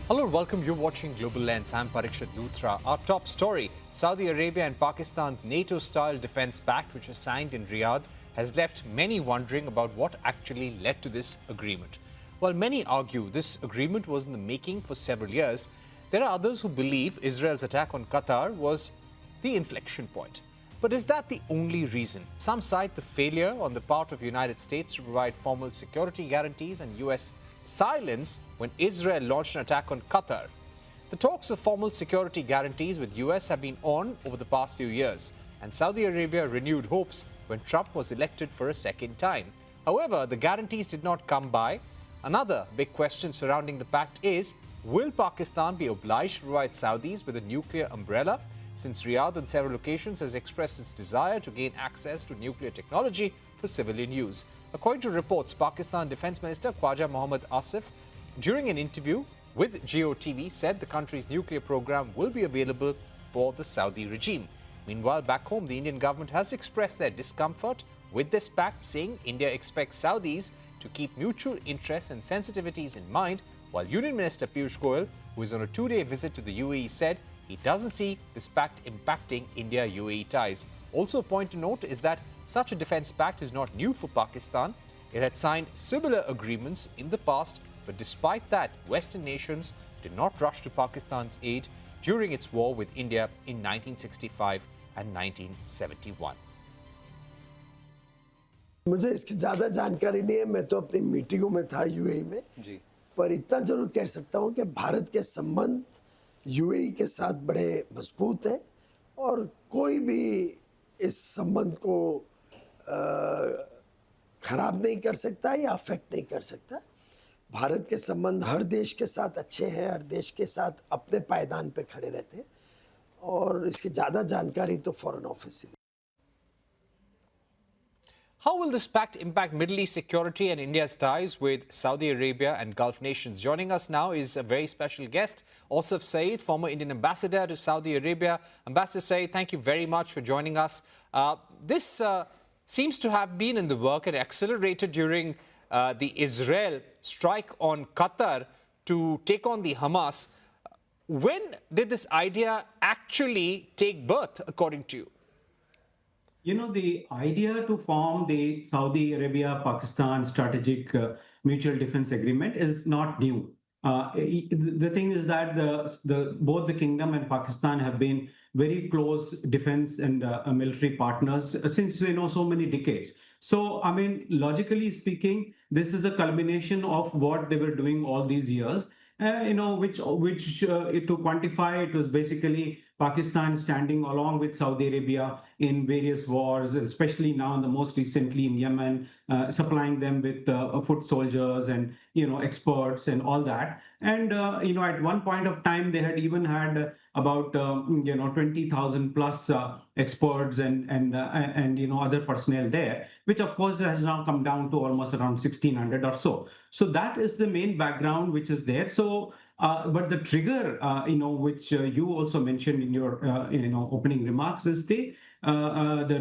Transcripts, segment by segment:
Hello and welcome. You're watching Global Lens. I'm Parikshit Luthra. Our top story, Saudi Arabia and Pakistan's NATO-style defense pact, which was signed in Riyadh, has left many wondering about what actually led to this agreement. While many argue this agreement was in the making for several years, there are others who believe Israel's attack on Qatar was the inflection point. But is that the only reason? Some cite the failure on the part of the United States to provide formal security guarantees and US silence when Israel launched an attack on Qatar. The talks of formal security guarantees with US have been on over the past few years, and Saudi Arabia renewed hopes when Trump was elected for a second time. However, the guarantees did not come by. Another big question surrounding the pact is, will Pakistan be obliged to provide Saudis with a nuclear umbrella, since Riyadh on several occasions has expressed its desire to gain access to nuclear technology for civilian use? According to reports, Pakistan Defence Minister Khwaja Mohammad Asif, during an interview with GeoTV, said the country's nuclear program will be available for the Saudi regime. Meanwhile, back home, the Indian government has expressed their discomfort with this pact, saying India expects Saudis to keep mutual interests and sensitivities in mind, while Union Minister Piyush Goyal, who is on a two-day visit to the UAE, said he doesn't see this pact impacting India-UAE ties. Also, a point to note is that such a defense pact is not new for Pakistan. It had signed similar agreements in the past, but despite that, Western nations did not rush to Pakistan's aid during its war with India in 1965 and 1971. मुझे इसकी ज़्यादा जानकारी नहीं है, मैं तो अपनी मीटिंगों में था यूएई में जी। पर इतना जरूर कह सकता हूं कि भारत के संबंध यूएई के साथ बड़े मजबूत हैं और कोई भी इस संबंध को खराब नहीं कर सकता या अफेक्ट नहीं कर सकता। भारत के संबंध हर देश के साथ अच्छे हैं, हर देश के साथ अपने पायदान पे खड़े रहते हैं और इसकी ज़्यादा जानकारी तो फॉरेन ऑफिस से। How will this pact impact Middle East security and India's ties with Saudi Arabia and Gulf nations? Joining us now is a very special guest, Ausaf Sayeed, former Indian ambassador to Saudi Arabia. Ambassador Sayeed, thank you very much for joining us. This seems to have been in the work and accelerated during the Israel strike on Qatar to take on the Hamas. When did this idea actually take birth, according to you? You know, the idea to form the Saudi Arabia-Pakistan Strategic Mutual Defense Agreement is not new. The thing is that both the kingdom and Pakistan have been very close defense and military partners since, so many decades. So, I mean, logically speaking, this is a culmination of what they were doing all these years. Which to quantify, it was basically Pakistan standing along with Saudi Arabia in various wars, especially now in the most recently in Yemen, supplying them with foot soldiers and, experts and all that. And, at one point of time, they had even had about, 20,000 plus experts and other personnel there, which of course has now come down to almost around 1,600 or so. So that is the main background which is there. So, but the trigger, which you also mentioned in your, opening remarks is the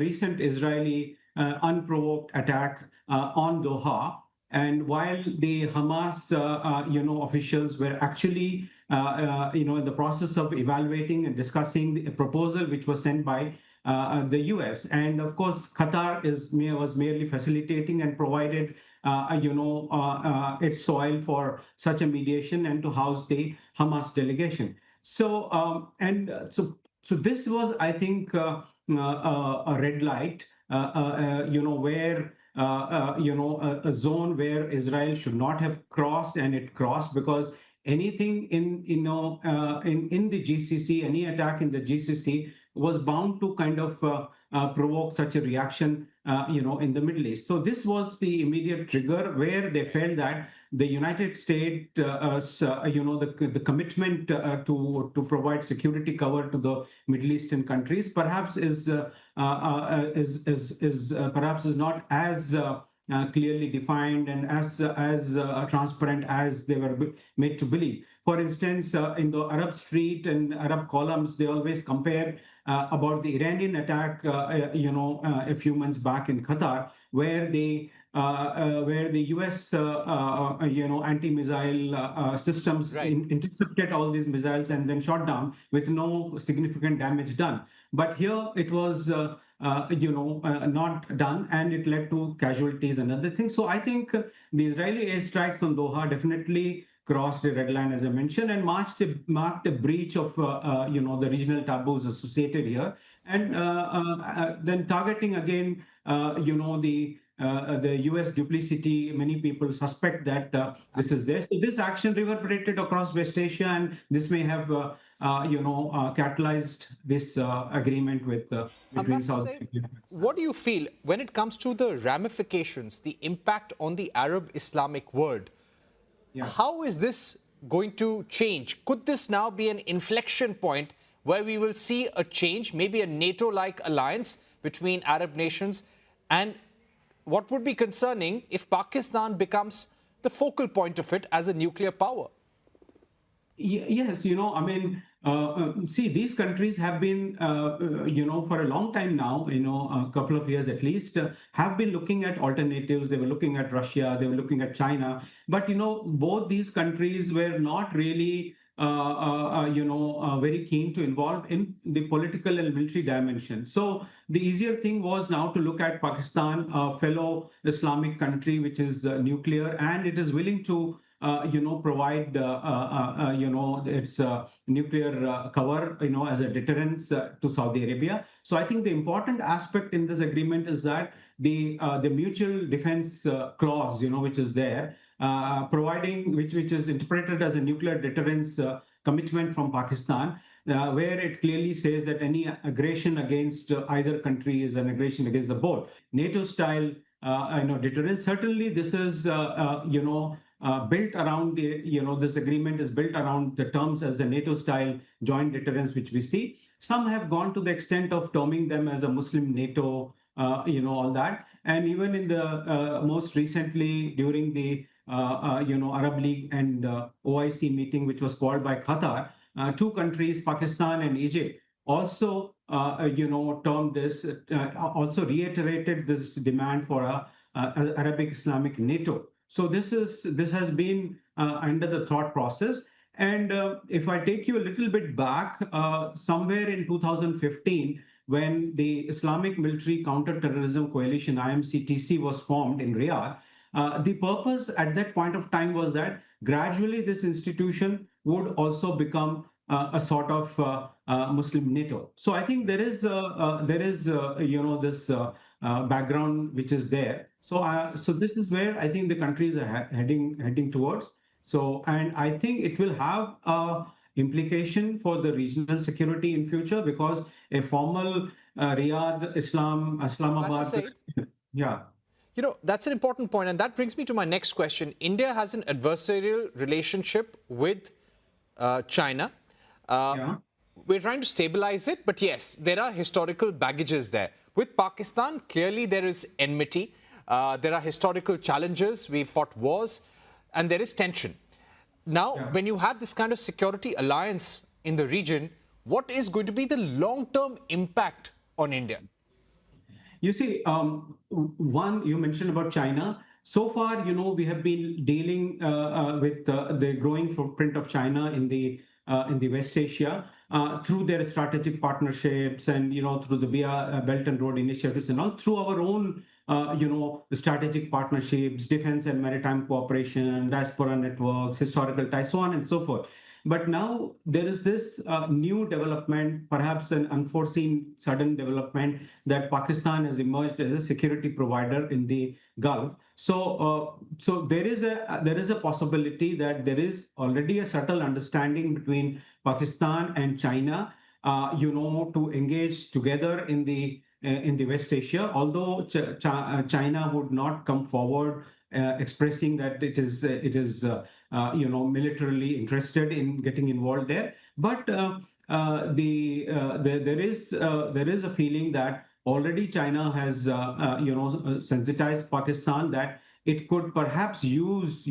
recent Israeli unprovoked attack on Doha. And while the Hamas, officials were actually, in the process of evaluating and discussing the proposal which was sent by the US, and of course Qatar was merely facilitating and provided, its soil for such a mediation and to house the Hamas delegation. So, so this was, I think, a red light, where. A zone where Israel should not have crossed, and it crossed because anything in the GCC, any attack in the GCC was bound to kind of provoke such a reaction, in the Middle East. So this was the immediate trigger where they felt that the United States, the commitment to provide security cover to the Middle Eastern countries, perhaps is not as clearly defined and as transparent as they were made to believe. For instance, in the Arab Street and Arab columns, they always compare about the Iranian attack, a few months back in Qatar, where they where the U.S. Anti-missile systems Right. intercepted all these missiles and then shot down with no significant damage done. But here it was, not done, and it led to casualties and other things. So I think the Israeli airstrikes on Doha definitely crossed the red line, as I mentioned, and marked a breach of the regional taboos associated here, and then targeting again the U.S. duplicity. Many people suspect that this is there. So this action reverberated across West Asia, and this may have catalyzed this agreement with between Ambassador South Said, Arabia. what do you feel when it comes to the ramifications, the impact on the Arab Islamic world? Yeah. How is this going to change? Could this now be an inflection point where we will see a change, maybe a NATO-like alliance between Arab nations? And what would be concerning if Pakistan becomes the focal point of it as a nuclear power? Yes, see, these countries have been, for a long time now, a couple of years at least, have been looking at alternatives. They were looking at Russia, they were looking at China. But, both these countries were not really, very keen to involve in the political and military dimension. So the easier thing was now to look at Pakistan, a fellow Islamic country, which is nuclear, and it is willing to provide, its nuclear cover, as a deterrence to Saudi Arabia. So I think the important aspect in this agreement is that the mutual defense clause, which is there, providing which is interpreted as a nuclear deterrence commitment from Pakistan, where it clearly says that any aggression against either country is an aggression against the both. NATO-style, deterrence. Certainly, this is, built around this agreement is built around the terms as a NATO-style joint deterrence, which we see. Some have gone to the extent of terming them as a Muslim NATO, all that. And even in the most recently during the Arab League and OIC meeting, which was called by Qatar, two countries, Pakistan and Egypt, also termed this, also reiterated this demand for a Arabic Islamic NATO. So this has been under the thought process. And if I take you a little bit back, somewhere in 2015, when the Islamic Military Counter-Terrorism Coalition, IMCTC, was formed in Riyadh, the purpose at that point of time was that gradually this institution would also become a sort of Muslim NATO. So I think there is this background which is there. So this is where I think the countries are heading towards. So, and I think it will have a implication for the regional security in future, because a formal Riyadh, Islamabad, yeah. That's an important point, and that brings me to my next question. India has an adversarial relationship with China. We're trying to stabilize it, but yes, there are historical baggages there. With Pakistan, clearly there is enmity. There are historical challenges. We've fought wars, and there is tension. Now, when you have this kind of security alliance in the region, what is going to be the long-term impact on India? You see, one, you mentioned about China. So far, we have been dealing with the growing footprint of China in the West Asia through their strategic partnerships and, through the Belt and Road initiatives and all, through our own, strategic partnerships, defense and maritime cooperation, diaspora networks, historical ties, so on and so forth. But now there is this new development, perhaps an unforeseen sudden development, that Pakistan has emerged as a security provider in the Gulf. So there is a possibility that there is already a subtle understanding between Pakistan and China, to engage together in the West Asia. Although China would not come forward expressing that it is militarily interested in getting involved there, but there is a feeling that already China has sensitized Pakistan that it could perhaps use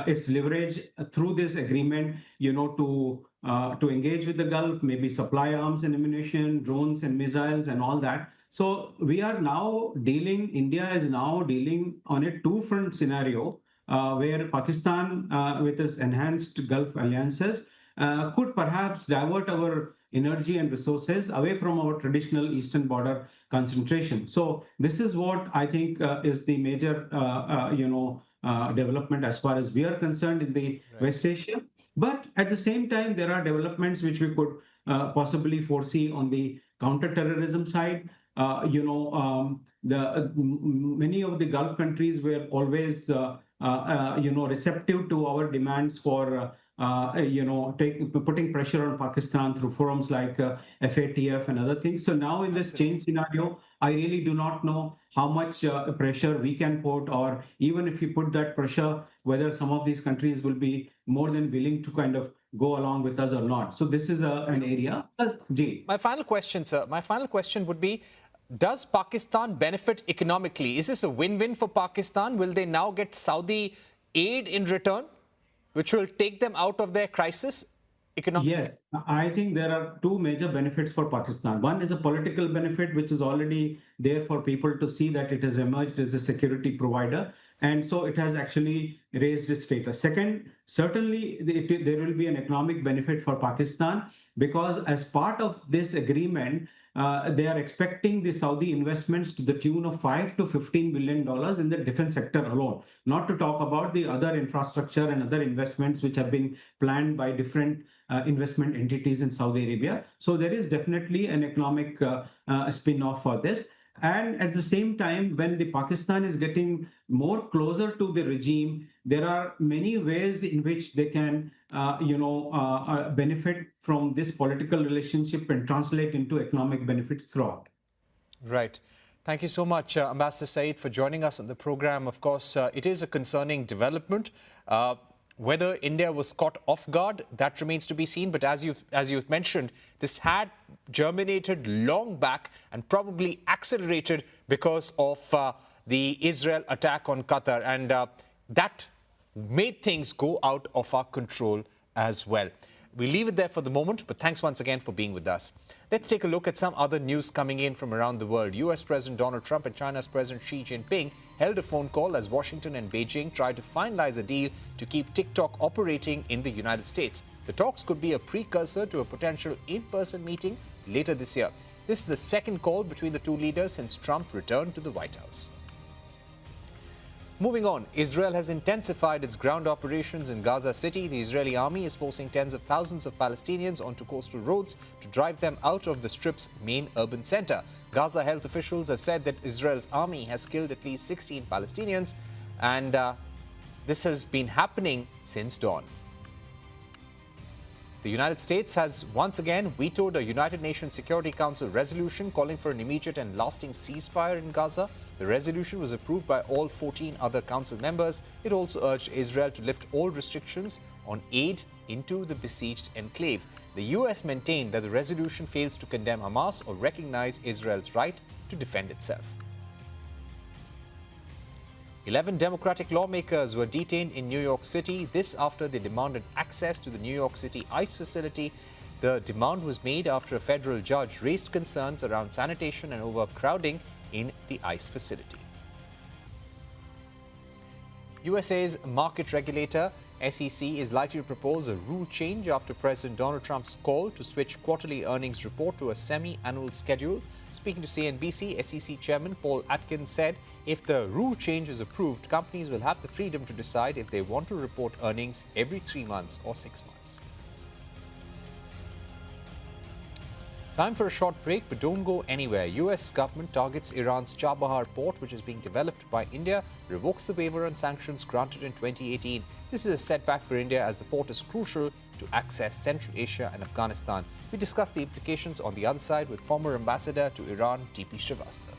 its leverage through this agreement to to engage with the Gulf, maybe supply arms and ammunition, drones and missiles and all that. So we are now dealing, India is now dealing on a two-front scenario where Pakistan, with its enhanced Gulf alliances, could perhaps divert our energy and resources away from our traditional eastern border concentration. So this is what I think is the major, development as far as we are concerned in the West Asia. But at the same time, there are developments which we could possibly foresee on the counterterrorism side. Many of the Gulf countries were always, receptive to our demands for, putting pressure on Pakistan through forums like FATF and other things. So now in this change scenario, I really do not know how much pressure we can put, or even if we put that pressure, whether some of these countries will be more than willing to kind of go along with us or not. So this is an area. Ji. My final question, sir. My final question would be, does Pakistan benefit economically? Is this a win-win for Pakistan? Will they now get Saudi aid in return, which will take them out of their crisis economically? Yes, I think there are two major benefits for Pakistan. One is a political benefit, which is already there for people to see that it has emerged as a security provider. And so it has actually raised its status. Second, certainly there will be an economic benefit for Pakistan, because as part of this agreement, they are expecting the Saudi investments to the tune of $5 to $15 billion in the defense sector alone, not to talk about the other infrastructure and other investments which have been planned by different investment entities in Saudi Arabia. So there is definitely an economic spin-off for this. And at the same time, when the Pakistan is getting more closer to the regime, there are many ways in which they can, benefit from this political relationship and translate into economic benefits throughout. Right. Thank you so much, Ambassador Sayeed, for joining us on the program. Of course, it is a concerning development. Whether India was caught off guard, that remains to be seen. But as you've mentioned, this had germinated long back and probably accelerated because of the Israel attack on Qatar. And that made things go out of our control as well. We leave it there for the moment, but thanks once again for being with us. Let's take a look at some other news coming in from around the world. US President Donald Trump and China's President Xi Jinping held a phone call as Washington and Beijing tried to finalize a deal to keep TikTok operating in the United States. The talks could be a precursor to a potential in-person meeting later this year. This is the second call between the two leaders since Trump returned to the White House. Moving on, Israel has intensified its ground operations in Gaza City. The Israeli army is forcing tens of thousands of Palestinians onto coastal roads to drive them out of the Strip's main urban center. Gaza health officials have said that Israel's army has killed at least 16 Palestinians, and this has been happening since dawn. The United States has once again vetoed a United Nations Security Council resolution calling for an immediate and lasting ceasefire in Gaza. The resolution was approved by all 14 other council members. It also urged Israel to lift all restrictions on aid into the besieged enclave. The US maintained that the resolution fails to condemn Hamas or recognize Israel's right to defend itself. 11 Democratic lawmakers were detained in New York City, this after they demanded access to the New York City ICE facility. The demand was made after a federal judge raised concerns around sanitation and overcrowding in the ICE facility. USA's market regulator, SEC, is likely to propose a rule change after President Donald Trump's call to switch quarterly earnings report to a semi-annual schedule. Speaking to CNBC, SEC Chairman Paul Atkins said if the rule change is approved, companies will have the freedom to decide if they want to report earnings every 3 months or 6 months. Time for a short break, but don't go anywhere. US government targets Iran's Chabahar port, which is being developed by India, revokes the waiver on sanctions granted in 2018. This is a setback for India as the port is crucial to access Central Asia and Afghanistan. We discuss the implications on the other side with former ambassador to Iran, DP Srivastava.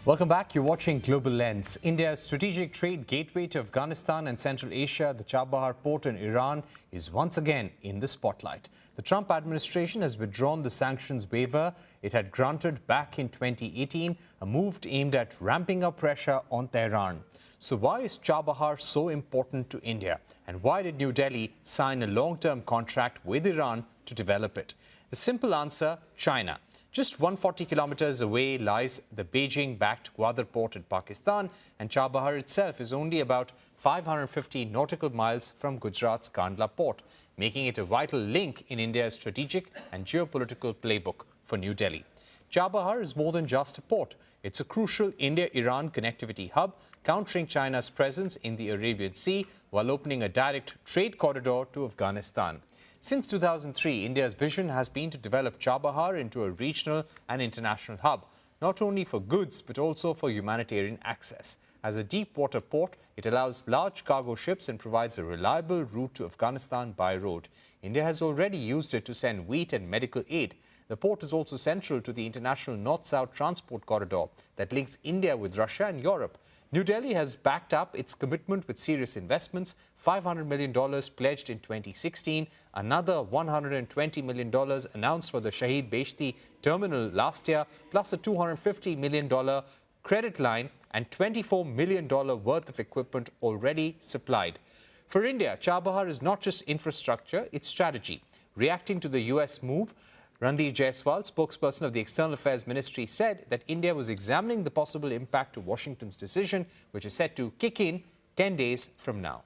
Welcome back. You're watching Global Lens. India's strategic trade gateway to Afghanistan and Central Asia, the Chabahar port in Iran, is once again in the spotlight. The Trump administration has withdrawn the sanctions waiver it had granted back in 2018, a move aimed at ramping up pressure on Tehran. So why is Chabahar so important to India? And why did New Delhi sign a long-term contract with Iran to develop it? The simple answer: China. Just 140 kilometers away lies the Beijing-backed Gwadar port in Pakistan, and Chabahar itself is only about 550 nautical miles from Gujarat's Kandla port, making it a vital link in India's strategic and geopolitical playbook for New Delhi. Chabahar is more than just a port. It's a crucial India-Iran connectivity hub, countering China's presence in the Arabian Sea while opening a direct trade corridor to Afghanistan. Since 2003, India's vision has been to develop Chabahar into a regional and international hub, not only for goods but also for humanitarian access. As a deep water port, it allows large cargo ships and provides a reliable route to Afghanistan by road. India has already used it to send wheat and medical aid. The port is also central to the international north-south transport corridor that links India with Russia and Europe. New Delhi has backed up its commitment with serious investments: $500 million pledged in 2016, another $120 million announced for the Shahid Beshti terminal last year, plus a $250 million credit line and $24 million worth of equipment already supplied. For India, Chabahar is not just infrastructure, it's strategy. Reacting to the US move, Randeep Jaiswal, spokesperson of the External Affairs Ministry, said that India was examining the possible impact of Washington's decision, which is set to kick in 10 days from now.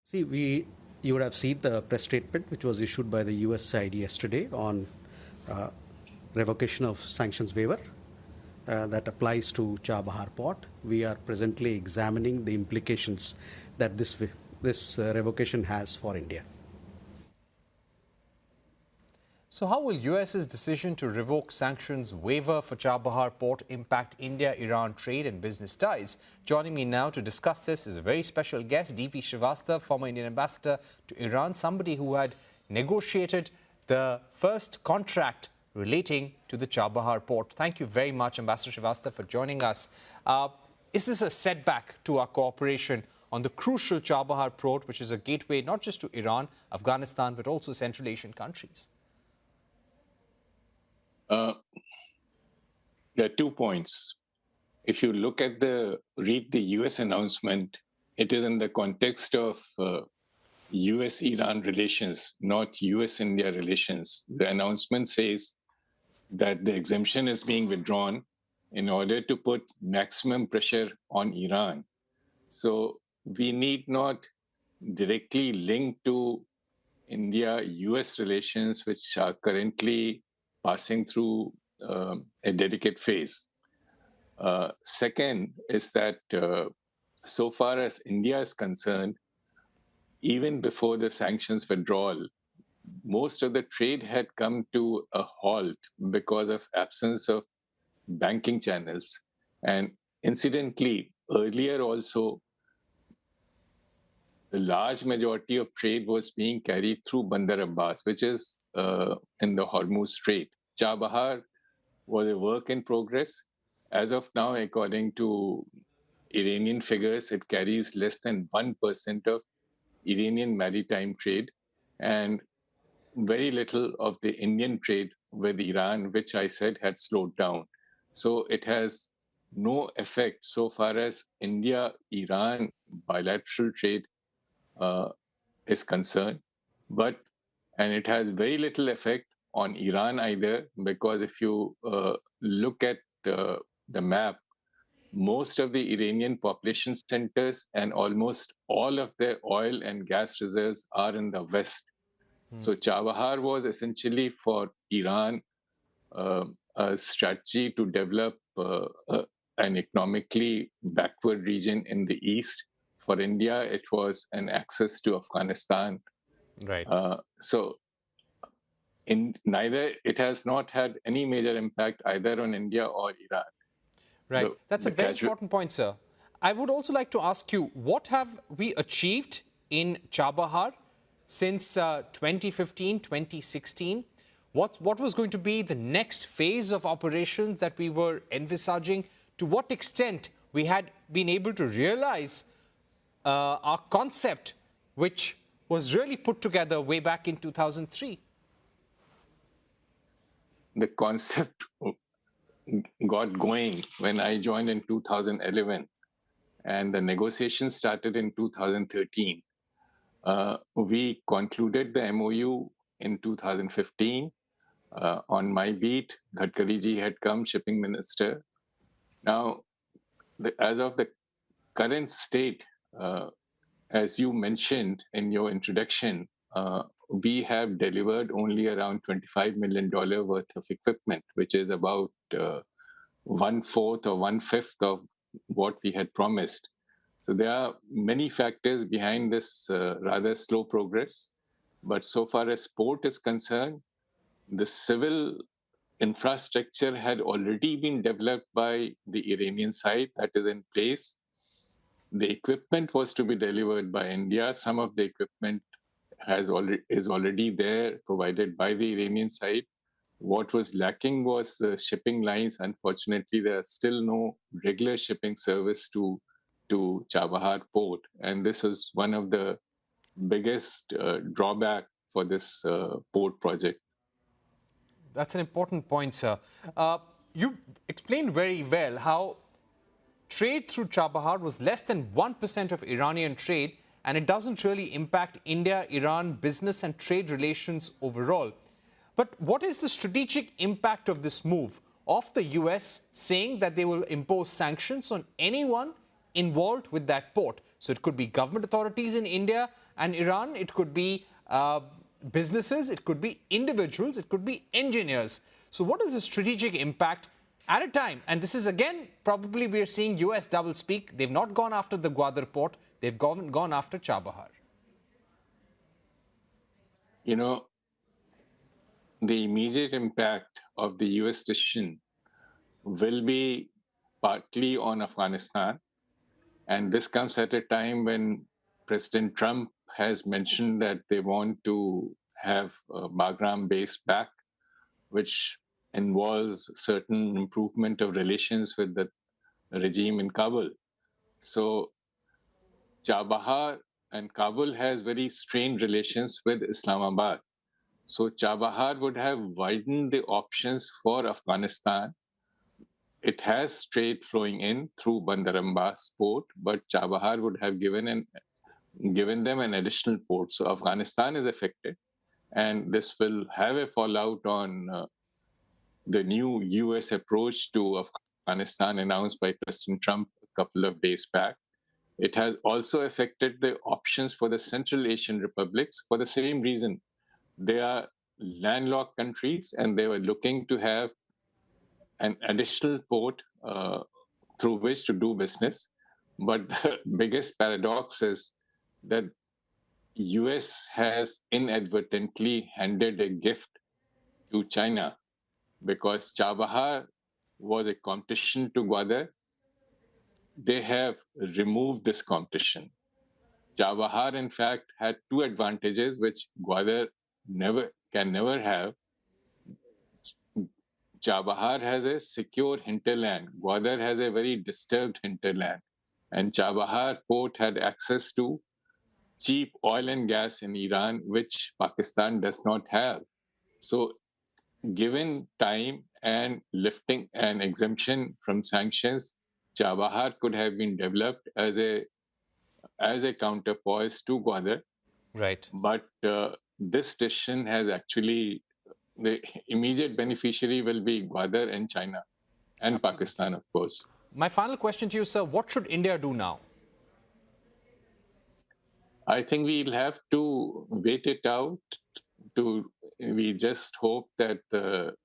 See, you would have seen the press statement which was issued by the US side yesterday on revocation of sanctions waiver that applies to Chabahar port. We are presently examining the implications that this revocation has for India. So how will US's decision to revoke sanctions waiver for Chabahar port impact India-Iran trade and business ties? Joining me now to discuss this is a very special guest, DP Srivastava, former Indian ambassador to Iran, somebody who had negotiated the first contract relating to the Chabahar port. Thank you very much, Ambassador Srivastava, for joining us. Is this a setback to our cooperation on the crucial Chabahar port, which is a gateway not just to Iran, Afghanistan, but also Central Asian countries? There are 2 points. If you look at read the US announcement, it is in the context of US-Iran relations, not US-India relations. The announcement says that the exemption is being withdrawn in order to put maximum pressure on Iran. So we need not directly link to India-US relations, which are currently passing through a delicate phase. Second is that so far as India is concerned, even before the sanctions withdrawal, most of the trade had come to a halt because of absence of banking channels. And incidentally, earlier also, the large majority of trade was being carried through Bandar Abbas, which is in the Hormuz Strait. Chabahar was a work in progress. As of now, according to Iranian figures, it carries less than 1% of Iranian maritime trade and very little of the Indian trade with Iran, which I said had slowed down. So it has no effect so far as India-Iran bilateral trade is concerned, and it has very little effect on Iran either, because if you look at the map, most of the Iranian population centers and almost all of their oil and gas reserves are in the west. So Chabahar was essentially for Iran a strategy to develop an economically backward region in the east. For India, it was an access to Afghanistan. Right. So it has not had any major impact either on India or Iran. Right. That's a very important point, sir. I would also like to ask you, what have we achieved in Chabahar since 2015, 2016? what was going to be the next phase of operations that we were envisaging? To what extent we had been able to realize our concept, which was really put together way back in 2003? The concept got going when I joined in 2011, and the negotiations started in 2013. We concluded the MOU in 2015. On my beat, Gadkari ji had come, shipping minister. Now, as of the current state, as you mentioned in your introduction, we have delivered only around $25 million worth of equipment, which is about 1/4 or 1/5 of what we had promised. So there are many factors behind this rather slow progress. But so far as port is concerned, the civil infrastructure had already been developed by the Iranian side, that is in place. The equipment was to be delivered by India. Some of the equipment is already there, provided by the Iranian side. What was lacking was the shipping lines. Unfortunately, there are still no regular shipping service to Chabahar port, and this is one of the biggest drawback for this port project. That's an important point, sir. You explained very well how trade through Chabahar was less than 1% of Iranian trade, and it doesn't really impact India-Iran business and trade relations overall. But what is the strategic impact of this move of the US saying that they will impose sanctions on anyone involved with that port? So it could be government authorities in India and Iran, it could be businesses, it could be individuals, it could be engineers. So what is the strategic impact at a time? And this is again, probably we're seeing US doublespeak. They've not gone after the Gwadar port, they've gone after Chabahar. You know, the immediate impact of the US decision will be partly on Afghanistan. And this comes at a time when President Trump has mentioned that they want to have a Bagram base back, which involves certain improvement of relations with the regime in Kabul. So Chabahar and Kabul has very strained relations with Islamabad. So Chabahar would have widened the options for Afghanistan. It has trade flowing in through Bandar Abbas port, but Chabahar would have given them an additional port. So Afghanistan is affected, and this will have a fallout on the new US approach to Afghanistan announced by President Trump a couple of days back. It has also affected the options for the Central Asian republics for the same reason. They are landlocked countries, and they were looking to have an additional port through which to do business. But the biggest paradox is that US has inadvertently handed a gift to China, because Chabahar was a competition to Gwadar. They have removed this competition. Chabahar, in fact, had two advantages which Gwadar can never have. Chabahar has a secure hinterland. Gwadar has a very disturbed hinterland. And Chabahar port had access to cheap oil and gas in Iran, which Pakistan does not have. So given time and lifting an exemption from sanctions, Chabahar could have been developed as a counterpoise to Gwadar. Right. But this decision has actually, the immediate beneficiary will be Gwadar and China and Absolutely. Pakistan, of course. My final question to you, sir, what should India do now? I think we'll have to wait it out. We just hope that the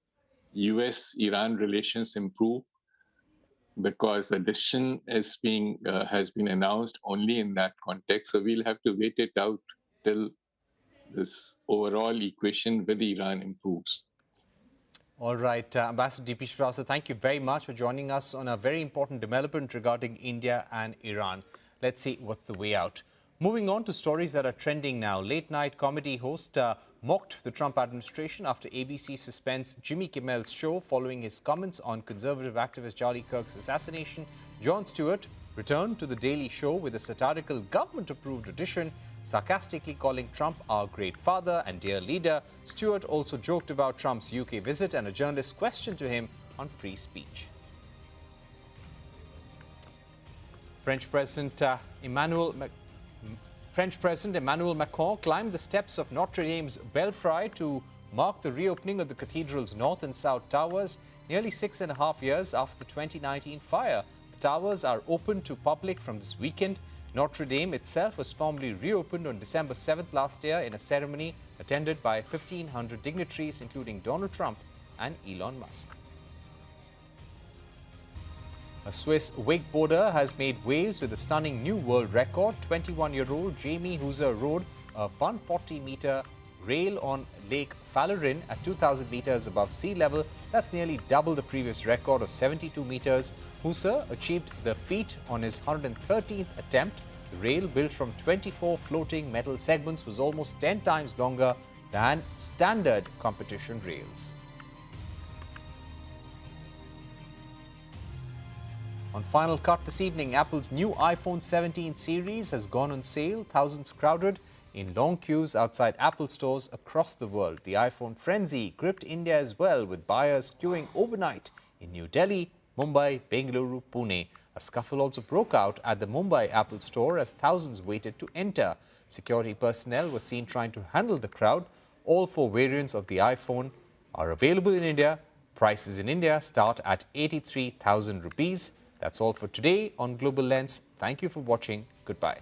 US-Iran relations improve, because the decision has been announced only in that context. So we'll have to wait it out till this overall equation with Iran improves. All right, Ambassador DP Srivastava, thank you very much for joining us on a very important development regarding India and Iran. Let's see what's the way out. Moving on to stories that are trending now. Late-night comedy host mocked the Trump administration after ABC suspends Jimmy Kimmel's show following his comments on conservative activist Charlie Kirk's assassination. Jon Stewart returned to The Daily Show with a satirical government-approved edition, sarcastically calling Trump our great father and dear leader. Stewart also joked about Trump's UK visit and a journalist's question to him on free speech. French President Emmanuel Macron climbed the steps of Notre Dame's belfry to mark the reopening of the cathedral's north and south towers nearly 6.5 years after the 2019 fire. The towers are open to public from this weekend. Notre Dame itself was formally reopened on December 7th last year in a ceremony attended by 1,500 dignitaries, including Donald Trump and Elon Musk. A Swiss wakeboarder has made waves with a stunning new world record. 21-year-old Jamie Hooser rode a 140-meter rail on Lake Falarin at 2,000 meters above sea level. That's nearly double the previous record of 72 meters. Hooser achieved the feat on his 113th attempt. The rail, built from 24 floating metal segments, was almost 10 times longer than standard competition rails. On Final Cut this evening, Apple's new iPhone 17 series has gone on sale. Thousands crowded in long queues outside Apple stores across the world. The iPhone frenzy gripped India as well, with buyers queuing overnight in New Delhi, Mumbai, Bengaluru, Pune. A scuffle also broke out at the Mumbai Apple store as thousands waited to enter. Security personnel were seen trying to handle the crowd. All 4 variants of the iPhone are available in India. Prices in India start at 83,000 rupees. That's all for today on Global Lens. Thank you for watching. Goodbye.